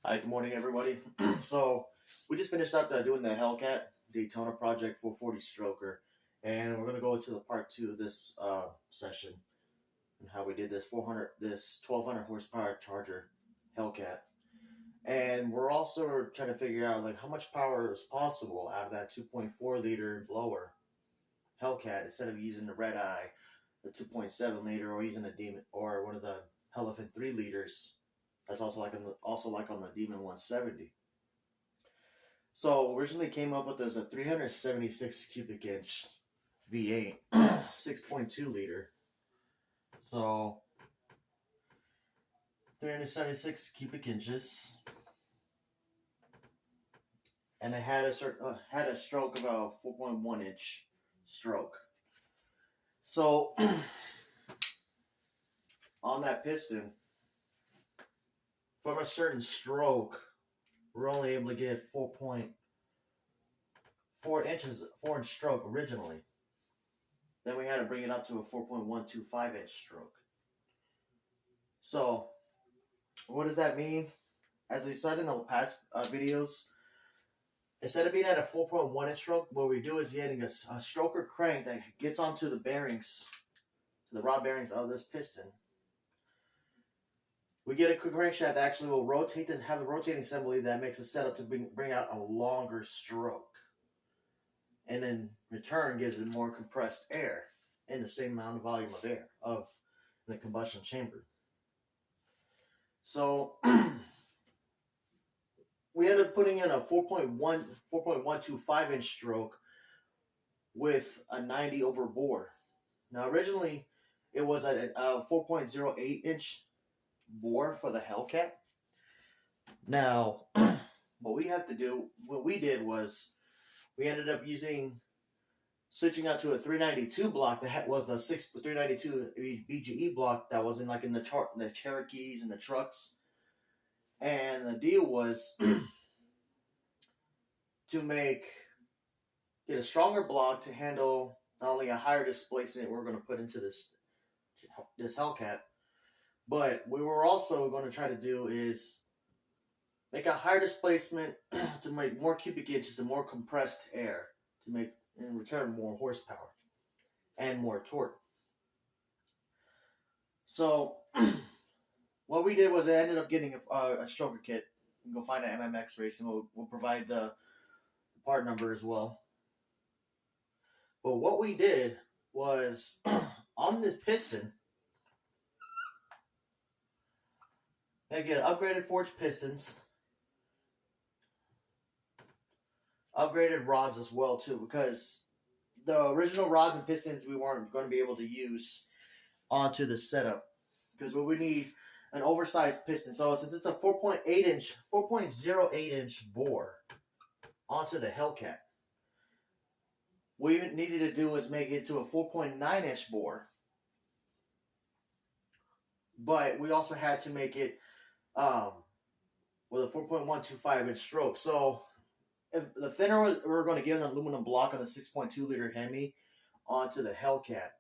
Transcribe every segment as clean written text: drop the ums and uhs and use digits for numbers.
Hi, good morning, everybody. So we just finished up doing the Hellcat Daytona Project 440 stroker, and we're gonna go to the part two of this session and how we did this 1200 horsepower Charger Hellcat, and we're also trying to figure out like how much power is possible out of that 2.4 liter blower Hellcat instead of using the Red Eye, the 2.7 liter, or using a Demon or one of the Elephant 3 liters. That's also like on the Demon 170. So originally came up with this a 376 cubic inch V8, 6.2 liter. So 376 cubic inches, and it had a stroke of a 4.1 inch stroke. So on that piston, from a certain stroke, we're only able to get 4.4 inch stroke originally. Then we had to bring it up to a 4.125 inch stroke. So what does that mean? As we said in the past videos, instead of being at a 4.1 inch stroke, what we do is getting a stroker crank that gets onto the bearings, the rod bearings of this piston. We get a crankshaft that actually will have the rotating assembly that makes a setup to bring out a longer stroke. And then return gives it more compressed air and the same amount of volume of air of the combustion chamber. So we ended up putting in a 4.125 inch stroke with a 90 over bore. Now originally it was at a 4.08 inch bore for the Hellcat. Now what we did was we ended up switching out to a 392 block that was a 392 BGE block that was in the Cherokees and the trucks. And the deal was to get a stronger block to handle not only a higher displacement we're going to put into this Hellcat, but we were also going to try to do is make a higher displacement to make more cubic inches and more compressed air to make in return more horsepower and more torque. So what we did was I ended up getting a stroker kit. You can go find it at MMX Racing. We'll provide the part number as well. But what we did was on this piston, they get upgraded forged pistons, upgraded rods as well too, because the original rods and pistons we weren't going to be able to use onto the setup, because we need an oversized piston. So since it's a 4.08 inch bore onto the Hellcat, what we needed to do was make it to a 4.9 inch bore, but we also had to make it with a 4.125 inch stroke. So if the thinner we're going to give an aluminum block on the 6.2 liter Hemi onto the Hellcat,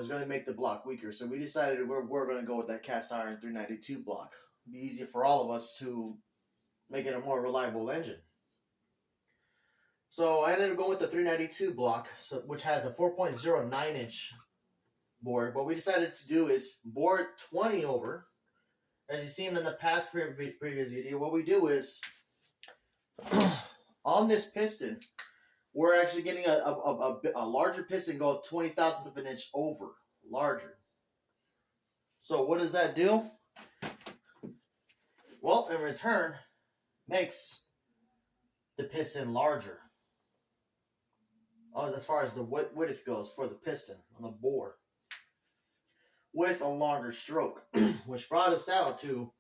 is going to make the block weaker. So we decided we're going to go with that cast iron 392 block. It'd be easier for all of us to make it a more reliable engine. So I ended up going with the 392 block, which has a 4.09 inch bore. What we decided to do is bore it 20 over. As you've seen in the past previous video, what we do is on this piston, we're actually getting a larger piston go 20 thousandths of an inch over larger. So what does that do? Well, in return, makes the piston larger as far as the width goes for the piston on the bore, with a longer stroke, which brought us out to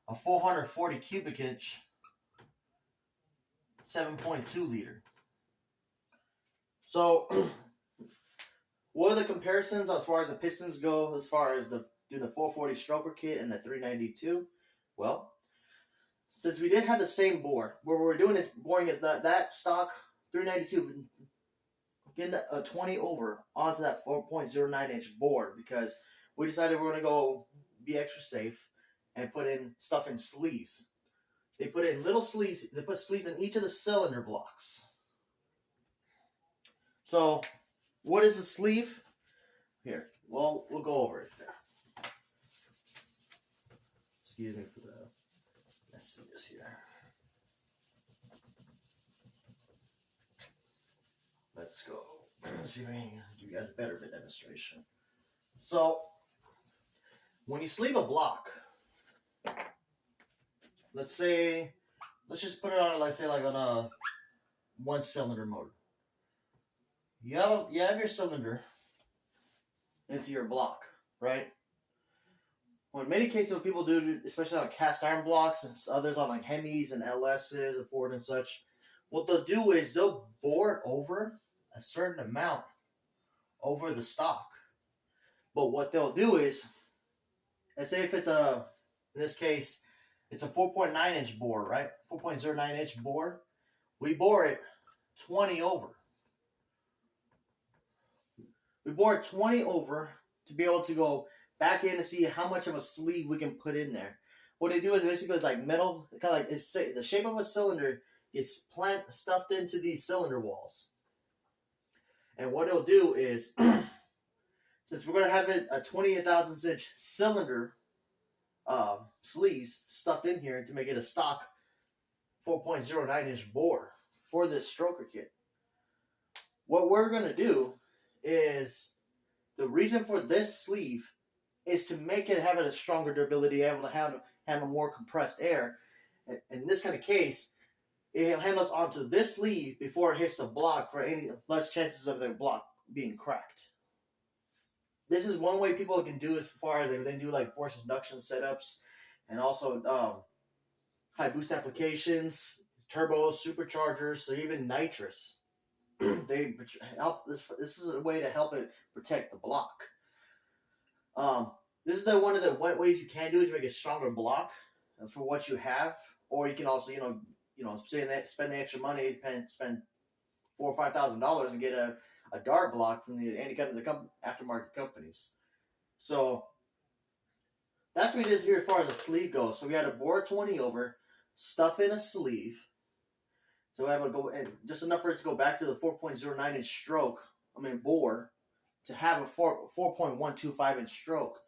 a 440 cubic inch 7.2 liter. So what are the comparisons as far as the pistons go, as far as doing the 440 stroker kit and the 392? Well, since we did have the same bore, what we're doing is boring it that stock 392, getting a 20 over onto that 4.09 inch bore, because we decided we're going to go be extra safe and put in stuff in sleeves. they put in little sleeves. They put sleeves in each of the cylinder blocks. So, what is a sleeve? Here, well, we'll go over it. Excuse me for the. Let's see this here. Let's go. Let's see if I can give you guys a better demonstration. So, when you sleeve a block, let's just put it on, let's say, like on a 1-cylinder motor. You have your cylinder into your block, right? Well, in many cases, what people do, especially on cast iron blocks and others on like Hemis and LSs and Ford and such, what they'll do is they'll bore it over a certain amount over the stock. But what they'll do is, let's say if it's in this case, it's a 4.9 inch bore, right? 4.09 inch bore. We bore it 20 over. We bore it 20 over to be able to go back in to see how much of a sleeve we can put in there. What they do is basically it's like metal, kind of like the shape of a cylinder is stuffed into these cylinder walls. And what it'll do is, since we're going to have it a 28,000 inch cylinder sleeves stuffed in here to make it a stock 4.09 inch bore for this stroker kit, what we're going to do is, the reason for this sleeve is to make it have a stronger durability, able to handle more compressed air. In this kind of case, it handles onto this sleeve before it hits the block for any less chances of the block being cracked. This is one way people can do as far as they do like forced induction setups and also high boost applications, turbos, superchargers, so even nitrous. They help this is a way to help it protect the block. This is one of the ways you can do it to make a stronger block for what you have, or you can also spend the extra money, spend $4,000 or $5,000 and get a dart block from any kind of the aftermarket companies. So that's what it is here as far as a sleeve goes. So we had a bore 20 over, stuff in a sleeve. So I would go just enough for it to go back to the 4.09 inch bore, to have a 4.125 inch stroke,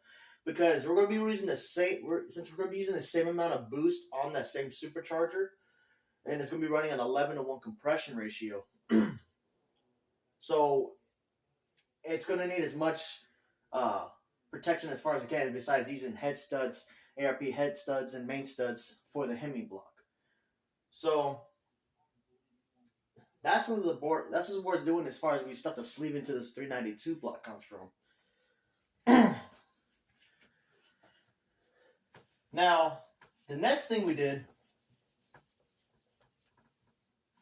because we're going to be using the same amount of boost on that same supercharger, and it's going to be running an 11-to-1 compression ratio. So it's going to need as much protection as far as it can, besides using head studs, ARP head studs, and main studs for the Hemi block. So that's what this is what we're doing as far as we stuff the sleeve into this 392 block comes from. Now, the next thing we did,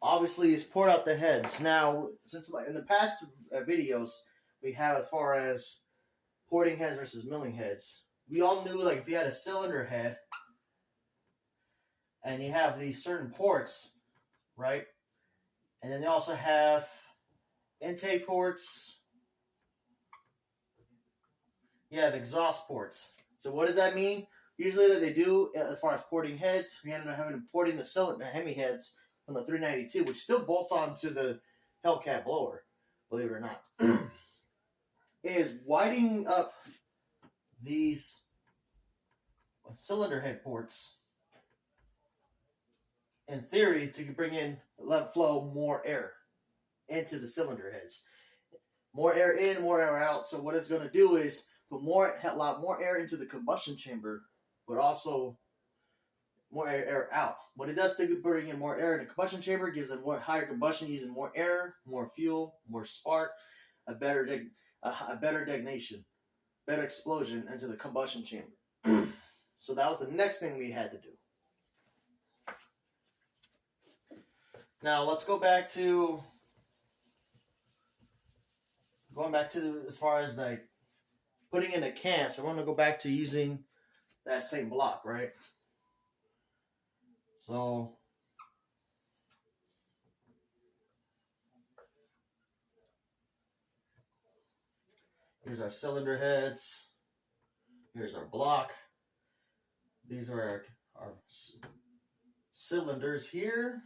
obviously, is poured out the heads. Now, since like in the past videos we have as far as porting heads versus milling heads, we all knew, like, if you had a cylinder head and you have these certain ports, right? And then they also have intake ports. You have exhaust ports. So what does that mean? Usually that they do, as far as porting heads, we ended up having porting the Hemi heads from the 392, which still bolt on to the Hellcat blower, believe it or not, is widening up these cylinder head ports, in theory, to bring in, let flow more air into the cylinder heads. More air in, more air out. So what it's going to do is put a lot more air into the combustion chamber, but also more air out. What it does to bring in more air in the combustion chamber, gives it more higher combustion, using more air, more fuel, more spark, a better detonation, better explosion into the combustion chamber. So that was the next thing we had to do. Now let's go back to as far as like putting in the cam. So we're going to go back to using that same block, right? So here's our cylinder heads. Here's our block. These are our cylinders here.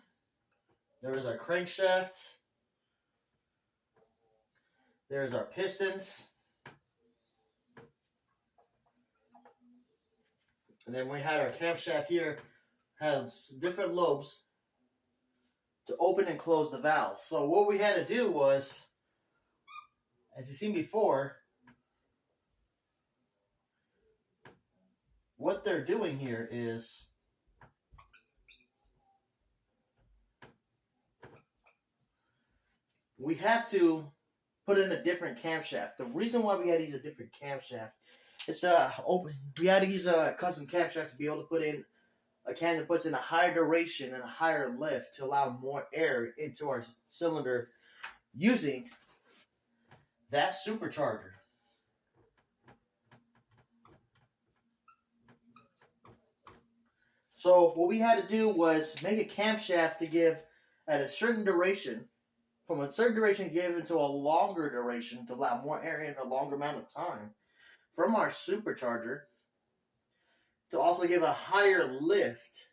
There's our crankshaft. There's our pistons. And then we had our camshaft here, has different lobes to open and close the valve. So what we had to do was, as you've seen before, what they're doing here is we have to put in a different camshaft. The reason why we had to use a different camshaft, we had to use a custom camshaft to be able to put in a cam that puts in a higher duration and a higher lift to allow more air into our cylinder using that supercharger. So what we had to do was make a camshaft to give at a certain duration, from a certain duration give into a longer duration to allow more air in a longer amount of time from our supercharger, to also give a higher lift,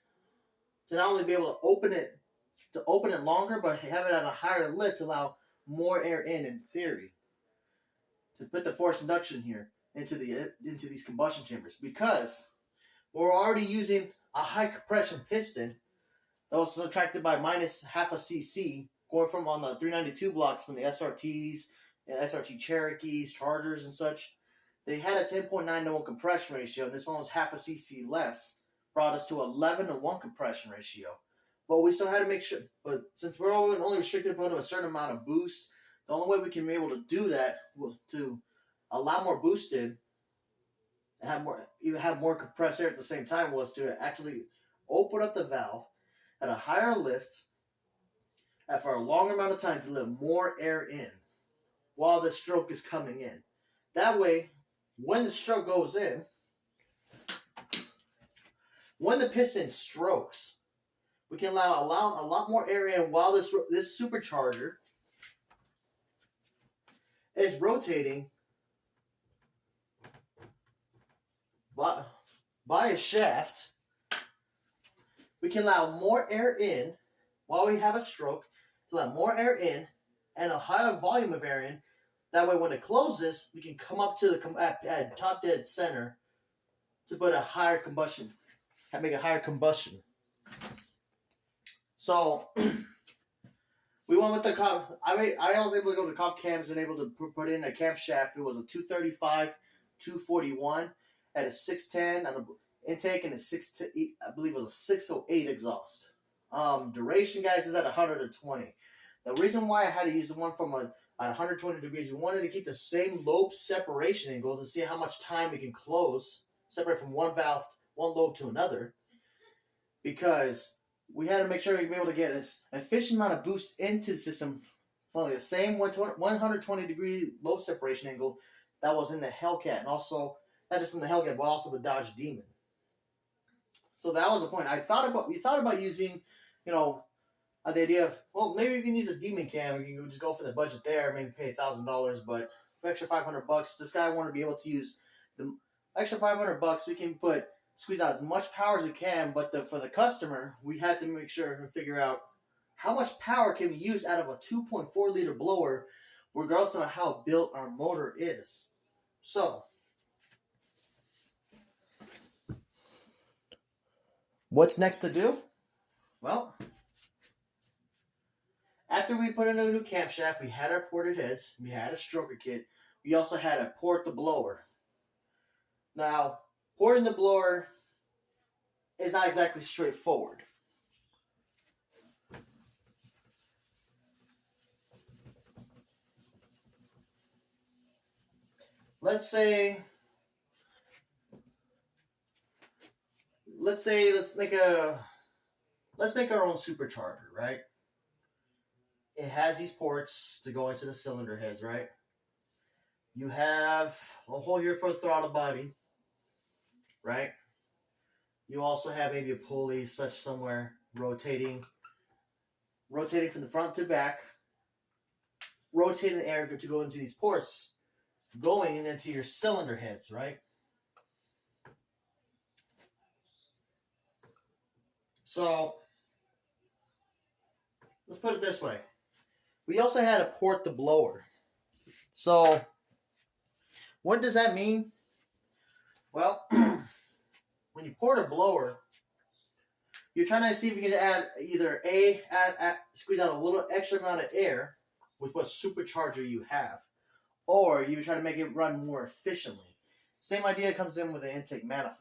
to not only be able to open it longer, but have it at a higher lift to allow more air in theory, to put the forced induction here into these combustion chambers, because we're already using a high compression piston that was subtracted by minus half a cc, going from on the 392 blocks from the SRTs and SRT Cherokees, Chargers, and such. They had a 10.9 to 1 compression ratio, and this one was half a cc less, brought us to 11 to 1 compression ratio. But we still had to make sure, but since we're only restricted to a certain amount of boost, the only way we can be able to do that, to allow more boost in and have more compressed air at the same time, was to actually open up the valve at a higher lift and for a longer amount of time to let more air in while the stroke is coming in. That way, when the stroke goes in, when the piston strokes, we can allow a lot more air in while this supercharger is rotating by a shaft. We can allow more air in while we have a stroke, to let more air in and a higher volume of air in. That way, when it closes, we can come up to the at top dead center to put a higher combustion, make a higher combustion. So we went with the comp. I was able to go to comp cams and able to put in a camshaft. It was a 235, 241 at a 610 on a intake and I believe it was a 608 exhaust. Duration, guys, is at 120. The reason why I had to use the one from at 120 degrees, we wanted to keep the same lobe separation angles and see how much time we can separate from one lobe to another, because we had to make sure we be able to get an efficient amount of boost into the system from the same 120 degree lobe separation angle that was in the Hellcat, and also not just from the Hellcat, but also the Dodge Demon. So that was the point. We thought about using, the idea of, well, maybe we can use a Demon cam. We can just go for the budget there, maybe pay $1,000, but for extra $500, this guy wanted to be able to use the extra $500. We can squeeze out as much power as we can, but for the customer, we had to make sure and figure out how much power can we use out of a 2.4 liter blower, regardless of how built our motor is. So, what's next to do? Well, after we put in a new camshaft, we had our ported heads, we had a stroker kit, we also had to port the blower. Now, porting the blower is not exactly straightforward. Let's make our own supercharger, right? It has these ports to go into the cylinder heads, right? You have a hole here for a throttle body, right? You also have maybe a pulley somewhere rotating from the front to back, rotating the air to go into these ports, going into your cylinder heads, right? So let's put it this way. We also had to port the blower. So, what does that mean? Well, when you port a blower, you're trying to see if you can add either squeeze out a little extra amount of air with what supercharger you have, or you try to make it run more efficiently. Same idea comes in with the intake manifold.